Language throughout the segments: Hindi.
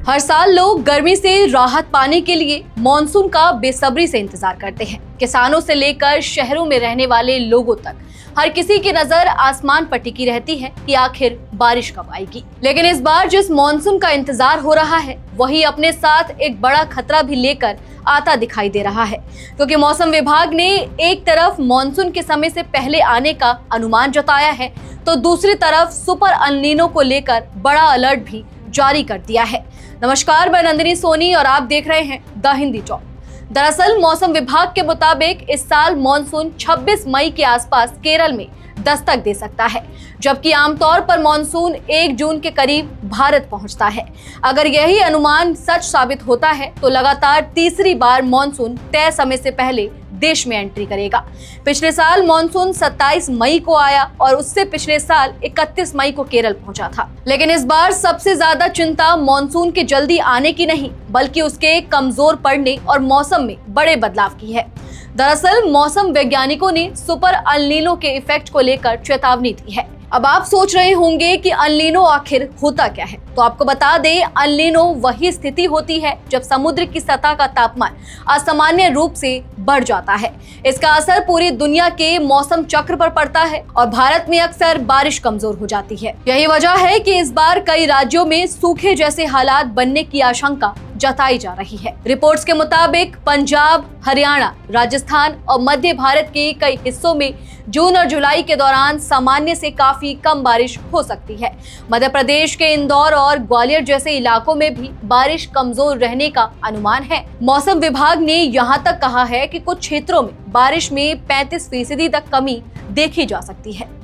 हर साल लोग गर्मी से राहत पाने के लिए मॉनसून का बेसब्री से इंतजार करते हैं। किसानों से लेकर शहरों में रहने वाले लोगों तक हर किसी की नजर आसमान पर टिकी रहती है कि आखिर बारिश कब आएगी। लेकिन इस बार जिस मॉनसून का इंतजार हो रहा है वही अपने साथ एक बड़ा खतरा भी लेकर आता दिखाई दे रहा है, क्योंकि मौसम विभाग ने एक तरफ मॉनसून के समय से पहले आने का अनुमान जताया है तो दूसरी तरफ सुपर एल नीनो को लेकर बड़ा अलर्ट भी जारी कर दिया है। नमस्कार, मैं नंदिनी सोनी और आप देख रहे हैं द हिंदी टॉक। दरअसल मौसम विभाग के मुताबिक इस साल मॉनसून 26 मई के आसपास केरल में दस्तक दे सकता है, जबकि आमतौर पर मॉनसून 1 जून के करीब भारत पहुंचता है। अगर यही अनुमान सच साबित होता है तो लगातार तीसरी बार मॉनसून तय समय से पहले देश में एंट्री करेगा। पिछले साल मॉनसून 27 मई को आया और उससे पिछले साल 31 मई को केरल पहुंचा था। लेकिन इस बार सबसे ज्यादा चिंता मॉनसून के जल्दी आने की नहीं बल्कि उसके कमजोर पड़ने और मौसम में बड़े बदलाव की है। दरअसल मौसम वैज्ञानिकों ने सुपर एल नीनो के इफेक्ट को लेकर चेतावनी दी है। अब आप सोच रहे होंगे कि एल नीनो आखिर होता क्या है, तो आपको बता दें, एल नीनो वही स्थिति होती है जब समुद्र की सतह का तापमान असामान्य रूप से बढ़ जाता है। इसका असर पूरी दुनिया के मौसम चक्र पर पड़ता है और भारत में अक्सर बारिश कमजोर हो जाती है। यही वजह है कि इस बार कई राज्यों में सूखे जैसे हालात बनने की आशंका जताई जा रही है। रिपोर्ट्स के मुताबिक पंजाब, हरियाणा, राजस्थान और मध्य भारत के कई हिस्सों में जून और जुलाई के दौरान सामान्य से काफी कम बारिश हो सकती है। मध्य प्रदेश के इंदौर और ग्वालियर जैसे इलाकों में भी बारिश कमजोर रहने का अनुमान है। मौसम विभाग ने यहाँ तक कहा है कि कुछ क्षेत्रों में बारिश में 35% तक कमी देखी जा सकती है।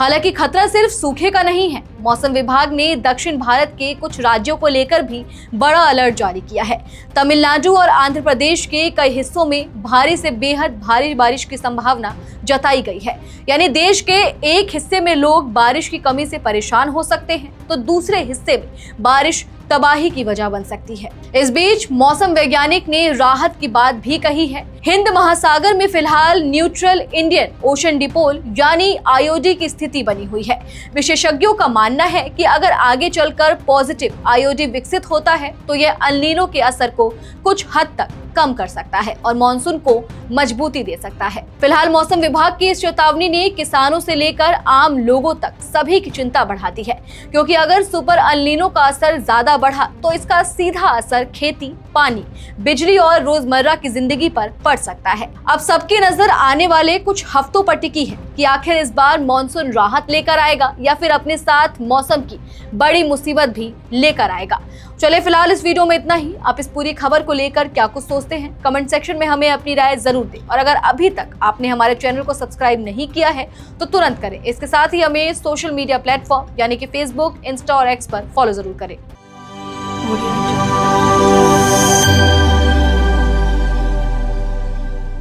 हालांकि खतरा सिर्फ सूखे का नहीं है। मौसम विभाग ने दक्षिण भारत के कुछ राज्यों को लेकर भी बड़ा अलर्ट जारी किया है। तमिलनाडु और आंध्र प्रदेश के कई हिस्सों में भारी से बेहद भारी बारिश की संभावना जताई गई है। यानी देश के एक हिस्से में लोग बारिश की कमी से परेशान हो सकते हैं तो दूसरे हिस्से में बारिश तबाही की वजह बन सकती है। इस बीच मौसम वैज्ञानिक ने राहत की बात भी कही है। हिंद महासागर में फिलहाल न्यूट्रल इंडियन ओशन डिपोल यानी आईओडी की स्थिति बनी हुई है। विशेषज्ञों का मानना है कि अगर आगे चलकर पॉजिटिव आईओडी विकसित होता है तो यह एल नीनो के असर को कुछ हद तक कम कर सकता है और मॉनसून को मजबूती दे सकता है। फिलहाल मौसम विभाग की इस चेतावनी ने किसानों से लेकर आम लोगों तक सभी की चिंता बढ़ा दी है, क्योंकि अगर सुपर एल नीनो का असर ज्यादा बढ़ा तो इसका सीधा असर खेती, पानी, बिजली और रोजमर्रा की जिंदगी पर पड़ सकता है। अब सबकी नजर आने वाले कुछ हफ्तों पर टिकी है कि आखिर इस बार मॉनसून राहत लेकर आएगा या फिर अपने साथ मौसम की बड़ी मुसीबत भी लेकर आएगा। चले फिलहाल इस वीडियो में इतना ही। आप इस पूरी खबर को लेकर क्या कुछ सोचते हैं, कमेंट सेक्शन में हमें अपनी राय जरूर दें। और अगर अभी तक आपने हमारे चैनल को सब्सक्राइब नहीं किया है तो तुरंत करें। इसके साथ ही हमें सोशल मीडिया प्लेटफॉर्म यानी कि फेसबुक, इंस्टा और एक्स पर फॉलो जरूर करें।